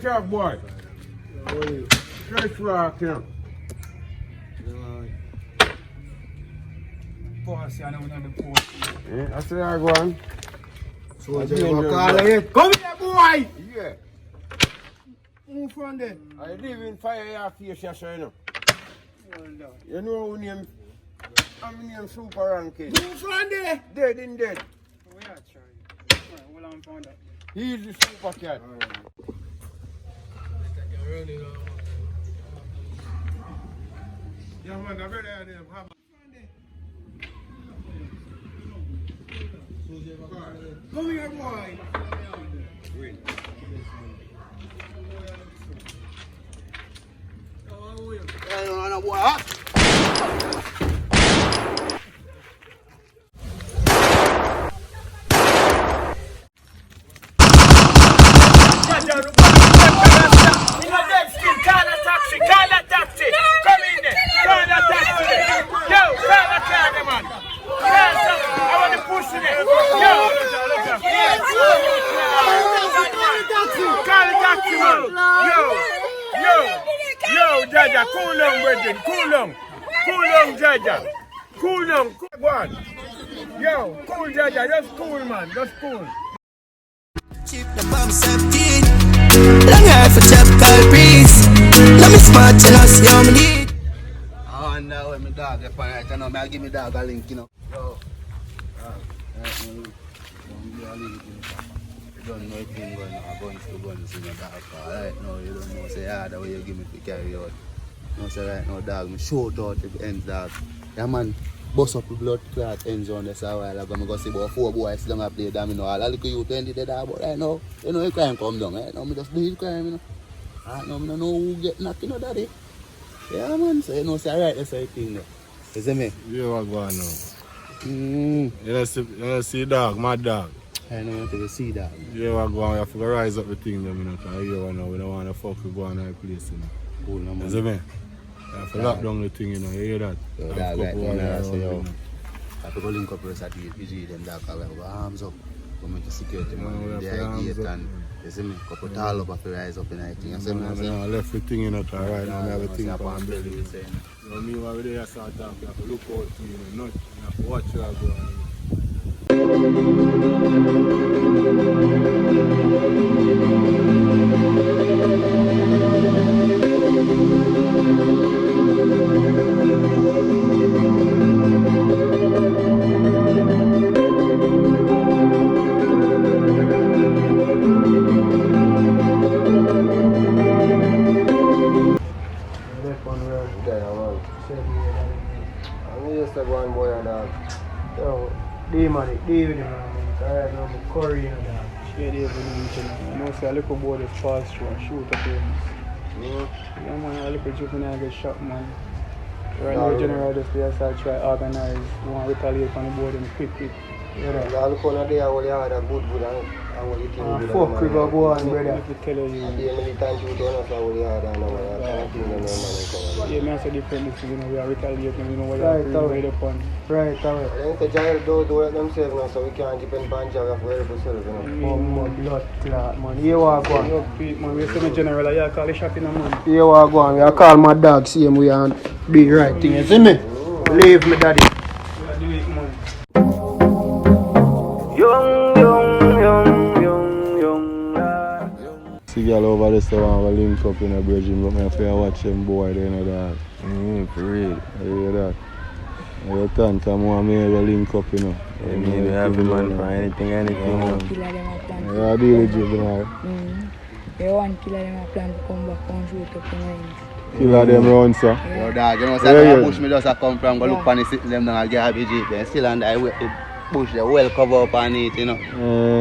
up, boy? Fresh rock, you know. Boss, you know, on the post. Yeah, I say I go on. So I call it. Come here, boy! Yeah. Move from there. I live in fire your face, you know. Hold on. You know who name? I'm name Super Ranking. Move from there. Dead in dead. We are trying. Hold on, found that. He's the super cat. Yeah, man, I better have them. Come here, boy. Hey, boy. Jaja, cool down, Bridget, cool down. Cool down, Jaja. Cool down, go on. Yo, cool, Jaja, just cool, man, just cool. Chip the bomb 17. Long hair for chop call breeze. Let me smart tell us how me need. I wonder where my dog is right now. I give me dog a link, you know. Yo. You don't know if you're going to guns in your dog. Right now, you don't know, say, the way you give me to carry out. No, say, right now, dog, me short out the ends, dog. Yeah, man, bust up the blood clot ends on this a while ago. I'm going to see about 4 boys still going to play them, you know. All the little youth ended the dog, but right now, you know, the crime come down, right now, me just do the crime, you know. Right now, I don't know who get knocked, you know, daddy. Yeah, man, so, you know, say, right, that's the thing there. You see me? Yeah, what going on? You see dog, mad dog. I don't want to see that. Yeah, what going on? You have to rise up the thing, them, you know, because here now, we don't want to fuck with going on the place, you know. Cool, no, man. You see me? You have to lock down the thing, you know, you hear that? Yo, dog, right now, I say, yo, I have to go link up with us at the PG, them dog, because we have arms up. We make the security, man, the gate, and, you see me, couple tall up, if you rise up in everything, you see me? I left the thing, you know, because right now, I have a thing up on on belly. belly, you say, You know, me, over there, I start talking, you have to look out for you, know, you have to watch where I go on. David, right now I'm Corey and share the evolution. I know say a little boy just pass through and shoot at him. Yeah man, a little juvenile get shot, man. Right now general just there start try organize, want to retaliate on the board and quick. Yeah, I look on there, all you had a good and what you think. Fuck, we go on, brother. Let me tell you. The militant you don't know what you had and what yeah, man, so different, you know, we are retaliating, you know what you are right upon. Right away. I think the giant do it themselves now, so we can't depend on Jaga for help ourselves, you know. Oh, blood clot, man. Here we go on. Man, we see the general, I call the shot in a man. Here we go on, we call my dog, see him, we are do the right thing, you see me? Leave me, daddy. We do it, man. See y'all over there, so I will link up in a bridge, but I have to watch them boy, they know that. For real. I hear that. I can't come on me, I link up, you know. Yeah, maybe have the man for anything. Killer them a plan. Yeah, I deal with juvenile. They want killer them a plan to come back and shoot up in range. Killer them round, sir. Yo, dog, you know, say the bush me just come from, go look on the sitting them down at garbage heap, then still on the bush, they well cover up on it, you know.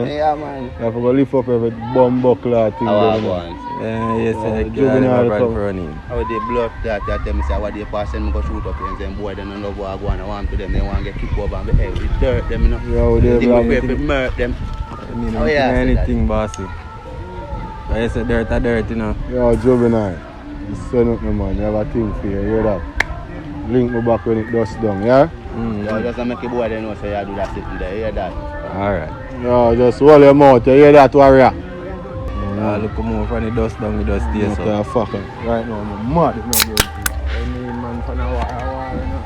Yeah, man. I have to lift up every bomb buckler thing. Yes, I juvenile running. How they blood that them say what they pass and go shoot up and them boy, they don't know what I want to them, they want to get kicked over and be heavy dirt them, you know. Yeah, they have murder them. I mean, anything, bossy. But you say dirt, you know. Yeah, juvenile. You send up, man. You have a thing for you, hear that? Link me back when it dust down, yeah? Yeah, just to make a boy they know so you do that sitting there, you hear that? Alright. Yeah, just hold your mouth, you hear that, warrior? Look more from the dust down, we just stay so. Fucker. Right now, I'm mad if not guilty. I mean, man, for now, you know.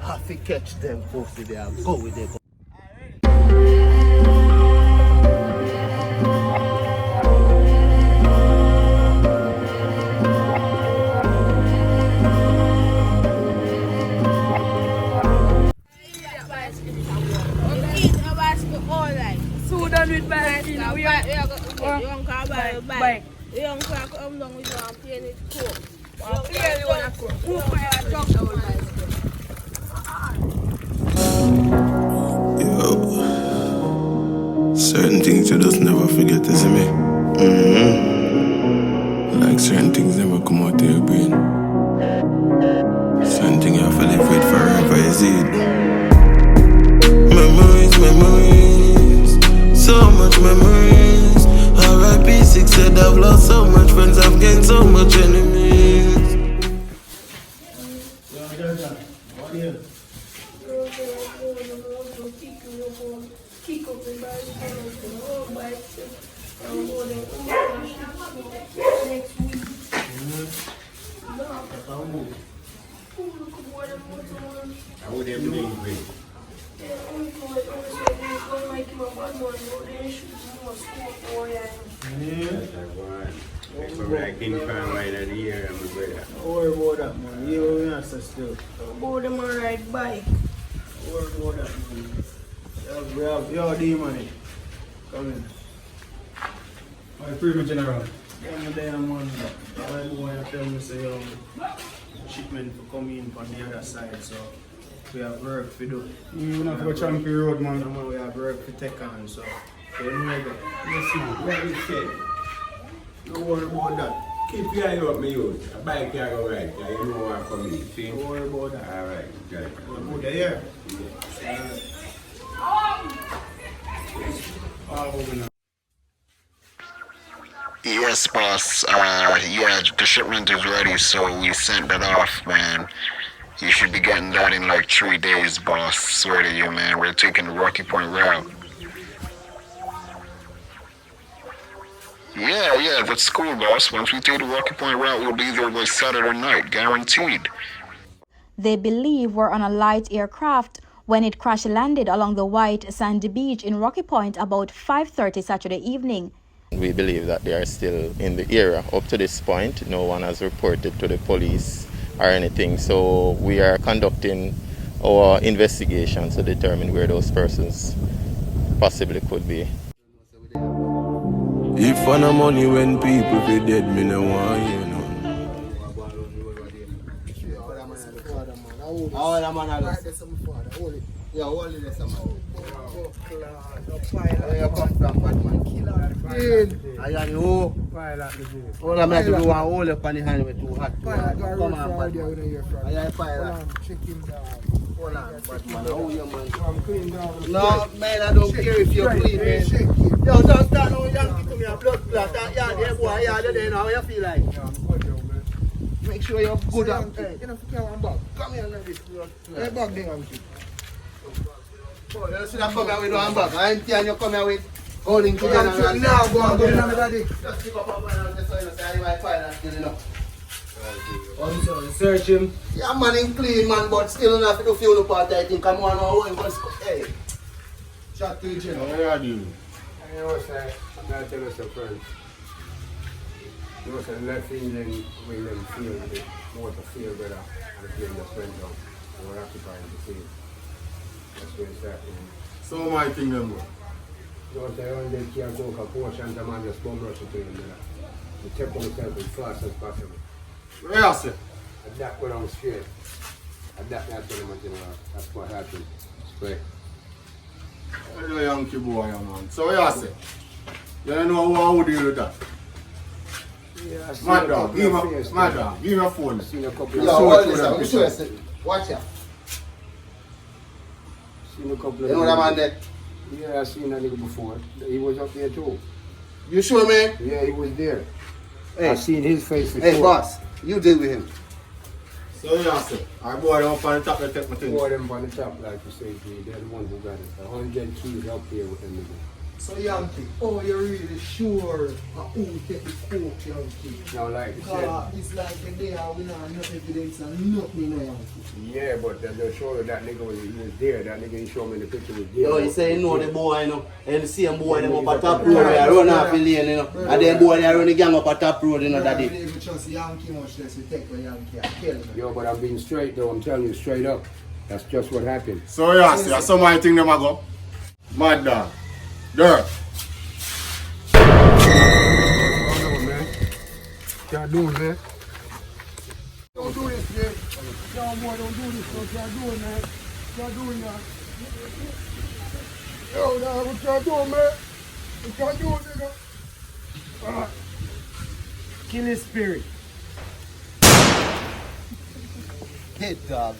Have to catch them posted there and go with them. Sudan with bike. We don't call bike. You don't come down with your plane with coke. Certain things you just never forget, you see me? Like certain things never come out of your brain. Certain things you have to live with forever, you see it? Memories, so much memories. R.I.P. 6 said I've lost so much friends, I've gained so much enemies. Don't worry about that, man. You will answer still. About them on ride bike. Don't worry about that, man. We have your D-money. Come in. I'm pretty much general. One day, man. My boy tell me, say, shipment to come in from the other side, so we have work to do. You don't have to go Champion Road, man. We have work to take on, so you know that. Yes, man. What you say? Don't worry about that. Keep your eye up, me youth. A bike can go right. You know what I'm coming. See? Don't worry about that. Alright, got it. We're good here. Yes, boss. Yeah, the shipment is ready, so we sent that off, man. You should be getting that in like 3 days, boss. Swear to you, man. We're taking the Rocky Point route. Yeah, that's cool, boss. Once we take the Rocky Point route, we'll be there by Saturday night, guaranteed. They believe were on a light aircraft when it crash landed along the white sandy beach in Rocky Point about 5:30 Saturday evening. We believe that they are still in the area. Up to this point, no one has reported to the police or anything, so we are conducting our investigation to determine where those persons possibly could be. If I no money when people be dead, me no want you know. Yeah, hold it, man. Where you come from, bad man? I know. All I'm going to do is hold up on the hand with too hot. Come on, bad man. I am pilot. Hold on, bad man. How you, man? No, man, I don't care if you're clean, man. Yo, just stand on Yankee to me a blood clot. Yeah, there, boy. Yeah, there, now. How you feel like? Make sure you're good up. Hey, you know, come here, let this blood clot. Hey, back there, Yankee. Oh, you see that come here with no handbag. I ain't telling you come here with holding together. Now, go on, go in my daddy. Just pick up a man and just so you know, say, I find that still enough. Also, search him. Yeah, man, he's clean, man, but still enough to do fuel part, I think. Come on, I'm going to hey. Chat to each other. What are you doing? I know, sir. I'm going to tell us a friend. You know, sir, left England when them feel the motor feel better and the plane just went down. They were occupying the field. That's where it's happening. So my thing them go. You know, sir, when they can't go for portion, the man just bomb rush into him. You take on yourself as fast as possible. Where you say? And that went on straight. And that happened, you know, that's what happened. Straight. Where the Yankee boy, man? So what you say? You don't know how would deal with that? Yeah, my dog, give me a phone. Seen a couple of watch out. Seen a couple of you know that man there? Yeah, I seen that nigga before. He was up there too. You sure, man? Yeah, he was there. I seen his face before. Hey, boss, you deal with him. So yeah, sir. I boy them up on the top, they take my thing. Boy them on the top, like you say, they're the one who got it. 100 keys up here with them. So Yankee, oh, you're really sure who take the coke, Yankee? Now, like you Because said, it's like the day we don't have no evidence and nothing, no, Yankee. yeah, but they just show you that nigga was there. That nigga he showed me the picture was there. Yo, he say he know the boy, you know. And the same boy them up a top road, they run off the lane, you know. And then boy they run the gang up a top road, you know, daddy. I don't even trust Yankee much less. We take the Yankee and kill him. Yo, but I'm being straight though. I'm telling you straight up. That's just what happened. So yeah, see, somebody think them a go. Mad dog. Dirt. Can't do it, man. Don't do this, man. No, boy, don't do this. What y'all doing, man? What y'all doing, man? Yo, nah, what y'all doing, man? What y'all doing, nigga? Kill his spirit. Hit dog.